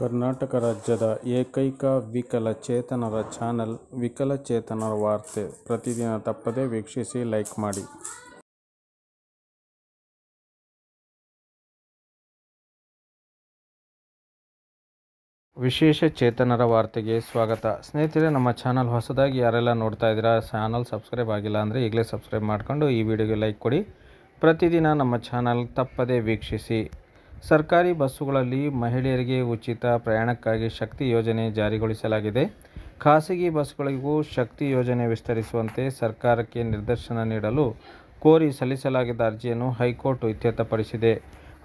ಕರ್ನಾಟಕ ರಾಜ್ಯದ ಏಕೈಕ ವಿಕಲಚೇತನರ ಚಾನೆಲ್ ವಿಕಲಚೇತನರ ವಾರ್ತೆ. ಪ್ರತಿದಿನ ತಪ್ಪದೇ ವೀಕ್ಷಿಸಿ, ಲೈಕ್ ಮಾಡಿ. ವಿಶೇಷ ಚೇತನರ ವಾರ್ತೆಗೆ ಸ್ವಾಗತ. ಸ್ನೇಹಿತರೆ, ನಮ್ಮ ಚಾನಲ್ ಹೊಸದಾಗಿ ಯಾರೆಲ್ಲ ನೋಡ್ತಾ ಇದ್ದೀರಾ, ಚಾನಲ್ ಸಬ್ಸ್ಕ್ರೈಬ್ ಆಗಿಲ್ಲ ಅಂದರೆ ಈಗಲೇ ಸಬ್ಸ್ಕ್ರೈಬ್ ಮಾಡಿಕೊಂಡು ಈ ವಿಡಿಯೋಗೆ ಲೈಕ್ ಕೊಡಿ. ಪ್ರತಿದಿನ ನಮ್ಮ ಚಾನಲ್ ತಪ್ಪದೇ ವೀಕ್ಷಿಸಿ. ಸರ್ಕಾರಿ ಬಸ್ಸುಗಳಲ್ಲಿ ಮಹಿಳೆಯರಿಗೆ ಉಚಿತ ಪ್ರಯಾಣಕ್ಕಾಗಿ ಶಕ್ತಿ ಯೋಜನೆ ಜಾರಿಗೊಳಿಸಲಾಗಿದೆ. ಖಾಸಗಿ ಬಸ್ಗಳಿಗೂ ಶಕ್ತಿ ಯೋಜನೆ ವಿಸ್ತರಿಸುವಂತೆ ಸರ್ಕಾರಕ್ಕೆ ನಿರ್ದೇಶನ ನೀಡಲು ಕೋರಿ ಸಲ್ಲಿಸಲಾಗಿದ್ದ ಅರ್ಜಿಯನ್ನು ಹೈಕೋರ್ಟ್ ಇತ್ಯರ್ಥಪಡಿಸಿದೆ.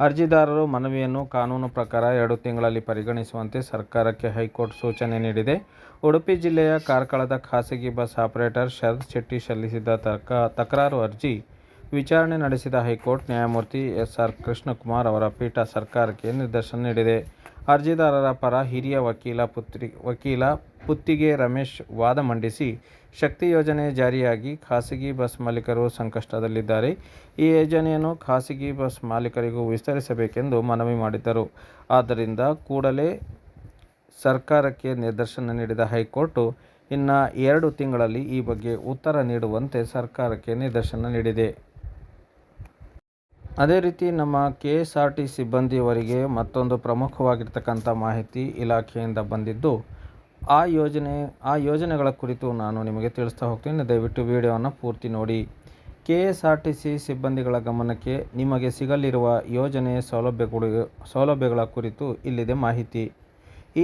ಅರ್ಜಿದಾರರು ಮನವಿಯನ್ನು ಕಾನೂನು ಪ್ರಕಾರ 2 ತಿಂಗಳಲ್ಲಿ ಪರಿಗಣಿಸುವಂತೆ ಸರ್ಕಾರಕ್ಕೆ ಹೈಕೋರ್ಟ್ ಸೂಚನೆ ನೀಡಿದೆ. ಉಡುಪಿ ಜಿಲ್ಲೆಯ ಕಾರ್ಕಳದ ಖಾಸಗಿ ಬಸ್ ಆಪರೇಟರ್ ಶರತ್ ಶೆಟ್ಟಿ ಸಲ್ಲಿಸಿದ್ದ ತಕರಾರು ಅರ್ಜಿ ವಿಚಾರಣೆ ನಡೆಸಿದ ಹೈಕೋರ್ಟ್ ನ್ಯಾಯಮೂರ್ತಿ ಎಸ್.ಆರ್. ಕೃಷ್ಣಕುಮಾರ್ ಅವರ ಪೀಠ ಸರ್ಕಾರಕ್ಕೆ ನಿರ್ದೇಶನ ನೀಡಿದೆ. ಅರ್ಜಿದಾರರ ಪರ ಹಿರಿಯ ವಕೀಲ ಪುತ್ತಿಗೆ ರಮೇಶ್ ವಾದ ಮಂಡಿಸಿ, ಶಕ್ತಿ ಯೋಜನೆ ಜಾರಿಯಾಗಿ ಖಾಸಗಿ ಬಸ್ ಮಾಲೀಕರು ಸಂಕಷ್ಟದಲ್ಲಿದ್ದಾರೆ. ಈ ಯೋಜನೆಯನ್ನು ಖಾಸಗಿ ಬಸ್ ಮಾಲೀಕರಿಗೂ ವಿಸ್ತರಿಸಬೇಕೆಂದು ಮನವಿ ಮಾಡಿದ್ದರು. ಆದ್ದರಿಂದ ಕೂಡಲೇ ಸರ್ಕಾರಕ್ಕೆ ನಿರ್ದೇಶನ ನೀಡಿದ ಹೈಕೋರ್ಟ್ ಇನ್ನು 2 ತಿಂಗಳಲ್ಲಿ ಈ ಬಗ್ಗೆ ಉತ್ತರ ನೀಡುವಂತೆ ಸರ್ಕಾರಕ್ಕೆ ನಿರ್ದೇಶನ ನೀಡಿದೆ. ಅದೇ ರೀತಿ ನಮ್ಮ KSRTC ಸಿಬ್ಬಂದಿಯವರಿಗೆ ಮತ್ತೊಂದು ಪ್ರಮುಖವಾಗಿರ್ತಕ್ಕಂಥ ಮಾಹಿತಿ ಇಲಾಖೆಯಿಂದ ಬಂದಿದ್ದು, ಆ ಯೋಜನೆಗಳ ಕುರಿತು ನಾನು ನಿಮಗೆ ತಿಳಿಸ್ತಾ ಹೋಗ್ತೀನಿ. ದಯವಿಟ್ಟು ವಿಡಿಯೋವನ್ನು ಪೂರ್ತಿ ನೋಡಿ. KSRTC ಸಿಬ್ಬಂದಿಗಳ ಗಮನಕ್ಕೆ ನಿಮಗೆ ಸಿಗಲಿರುವ ಯೋಜನೆ ಸೌಲಭ್ಯಗಳ ಕುರಿತು ಇಲ್ಲಿದೆ ಮಾಹಿತಿ.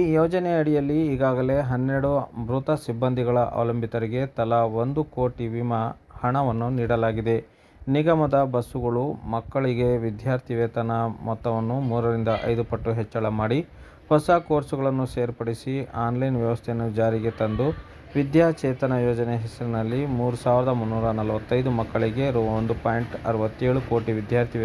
ಈ ಯೋಜನೆ ಅಡಿಯಲ್ಲಿ ಈಗಾಗಲೇ 12 ಮೃತ ಸಿಬ್ಬಂದಿಗಳ ಅವಲಂಬಿತರಿಗೆ ತಲಾ 1 ಕೋಟಿ ವಿಮಾ ಹಣವನ್ನು ನೀಡಲಾಗಿದೆ. ನಿಗಮದ ಬಸ್ಸುಗಳು ಮಕ್ಕಳಿಗೆ ವಿದ್ಯಾರ್ಥಿ ವೇತನ ಮೊತ್ತವನ್ನು 3 ರಿಂದ 5 ಪಟ್ಟು ಹೆಚ್ಚಳ ಮಾಡಿ, ಹೊಸ ಕೋರ್ಸುಗಳನ್ನು ಸೇರ್ಪಡಿಸಿ, ಆನ್ಲೈನ್ ವ್ಯವಸ್ಥೆಯನ್ನು ಜಾರಿಗೆ ತಂದು, ವಿದ್ಯಾಚೇತನ ಯೋಜನೆ ಹೆಸರಿನಲ್ಲಿ 3,345 ಮಕ್ಕಳಿಗೆ ರೂ. 1.67 ಕೋಟಿ ವಿದ್ಯಾರ್ಥಿ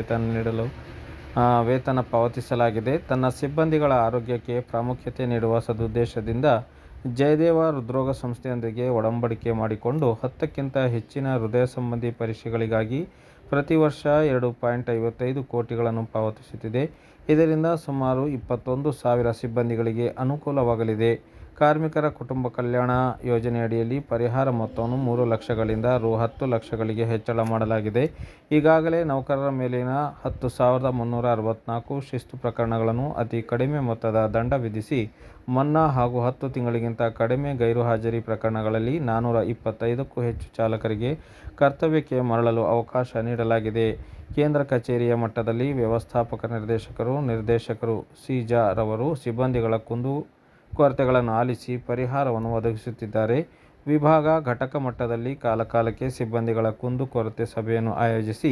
ವೇತನ ಪಾವತಿಸಲಾಗಿದೆ. ತನ್ನ ಸಿಬ್ಬಂದಿಗಳ ಆರೋಗ್ಯಕ್ಕೆ ಪ್ರಾಮುಖ್ಯತೆ ನೀಡುವ ಸದುದ್ದೇಶದಿಂದ ಜಯದೇವ ಹೃದ್ರೋಗ ಸಂಸ್ಥೆಯೊಂದಿಗೆ ಒಡಂಬಡಿಕೆ ಮಾಡಿಕೊಂಡು 10ಕ್ಕಿಂತ ಹೆಚ್ಚಿನ ಹೃದಯ ಸಂಬಂಧಿ ಪರೀಕ್ಷೆಗಳಿಗಾಗಿ ಪ್ರತಿ ವರ್ಷ 2.55 ಕೋಟಿಗಳನ್ನು ಪಾವತಿಸುತ್ತಿದೆ. ಇದರಿಂದ ಸುಮಾರು 21,000 ಸಿಬ್ಬಂದಿಗಳಿಗೆ ಅನುಕೂಲವಾಗಲಿದೆ. ಕಾರ್ಮಿಕರ ಕುಟುಂಬ ಕಲ್ಯಾಣ ಯೋಜನೆಯಡಿಯಲ್ಲಿ ಪರಿಹಾರ ಮೊತ್ತವನ್ನು 3 ಲಕ್ಷಗಳಿಂದ ರೂ. 10 ಲಕ್ಷಗಳಿಗೆ ಹೆಚ್ಚಳ ಮಾಡಲಾಗಿದೆ. ಈಗಾಗಲೇ ನೌಕರರ ಮೇಲಿನ 10,364 ಶಿಸ್ತು ಪ್ರಕರಣಗಳನ್ನು ಅತಿ ಕಡಿಮೆ ಮೊತ್ತದ ದಂಡ ವಿಧಿಸಿ ಮನ್ನಾ ಹಾಗೂ 10 ತಿಂಗಳಿಗಿಂತ ಕಡಿಮೆ ಗೈರು ಹಾಜರಿ ಪ್ರಕರಣಗಳಲ್ಲಿ 425ಕ್ಕೂ ಹೆಚ್ಚು ಚಾಲಕರಿಗೆ ಕರ್ತವ್ಯಕ್ಕೆ ಮರಳಲು ಅವಕಾಶ ನೀಡಲಾಗಿದೆ. ಕೇಂದ್ರ ಕಚೇರಿಯ ಮಟ್ಟದಲ್ಲಿ ವ್ಯವಸ್ಥಾಪಕ ನಿರ್ದೇಶಕರು ಸಿ.ಜ. ರವರು ಸಿಬ್ಬಂದಿಗಳ ಕುಂದುಕೊರತೆಗಳನ್ನು ಆಲಿಸಿ ಪರಿಹಾರವನ್ನು ಒದಗಿಸುತ್ತಿದ್ದಾರೆ. ವಿಭಾಗ, ಘಟಕ ಮಟ್ಟದಲ್ಲಿ ಕಾಲಕಾಲಕ್ಕೆ ಸಿಬ್ಬಂದಿಗಳ ಕುಂದುಕೊರತೆ ಸಭೆಯನ್ನು ಆಯೋಜಿಸಿ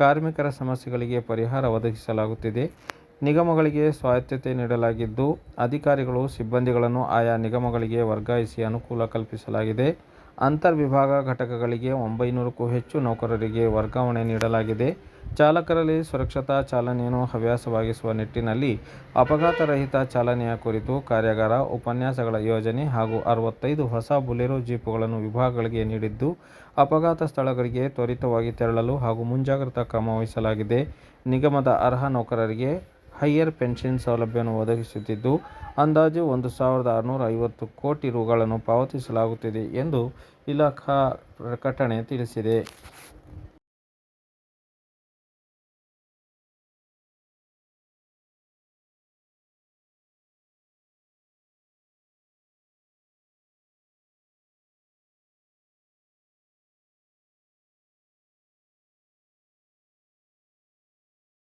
ಕಾರ್ಮಿಕರ ಸಮಸ್ಯೆಗಳಿಗೆ ಪರಿಹಾರ ಒದಗಿಸಲಾಗುತ್ತಿದೆ. ನಿಗಮಗಳಿಗೆ ಸ್ವಾಯತ್ತತೆ ನೀಡಲಾಗಿದ್ದು, ಅಧಿಕಾರಿಗಳು ಸಿಬ್ಬಂದಿಗಳನ್ನು ಆಯಾ ನಿಗಮಗಳಿಗೆ ವರ್ಗಾಯಿಸಿ ಅನುಕೂಲ ಕಲ್ಪಿಸಲಾಗಿದೆ. ಅಂತರ್ವಿಭಾಗ ಘಟಕಗಳಿಗೆ 900ಕ್ಕೂ ಹೆಚ್ಚು ನೌಕರರಿಗೆ ವರ್ಗಾವಣೆ ನೀಡಲಾಗಿದೆ. ಚಾಲಕರಲ್ಲಿ ಸುರಕ್ಷತಾ ಚಾಲನೆಯನ್ನು ಹವ್ಯಾಸವಾಗಿಸುವ ನಿಟ್ಟಿನಲ್ಲಿ ಅಪಘಾತ ರಹಿತ ಚಾಲನೆಯ ಕುರಿತು ಕಾರ್ಯಾಗಾರ, ಉಪನ್ಯಾಸಗಳ ಯೋಜನೆ ಹಾಗೂ 65 ಹೊಸ ಬೊಲೆರೋ ಜೀಪುಗಳನ್ನು ವಿಭಾಗಗಳಿಗೆ ನೀಡಿದ್ದು, ಅಪಘಾತ ಸ್ಥಳಗಳಿಗೆ ತ್ವರಿತವಾಗಿ ತೆರಳಲು ಹಾಗೂ ಮುಂಜಾಗ್ರತಾ ಕ್ರಮ ವಹಿಸಲಾಗಿದೆ. ನಿಗಮದ ಅರ್ಹ ನೌಕರರಿಗೆ ಹೈಯರ್ ಪೆನ್ಷನ್ ಸೌಲಭ್ಯವನ್ನು ಒದಗಿಸುತ್ತಿದ್ದು, ಅಂದಾಜು 1,650 ಕೋಟಿ ರುಗಳನ್ನು ಪಾವತಿಸಲಾಗುತ್ತಿದೆ ಎಂದು ಇಲಾಖಾ ಪ್ರಕಟಣೆ ತಿಳಿಸಿದೆ.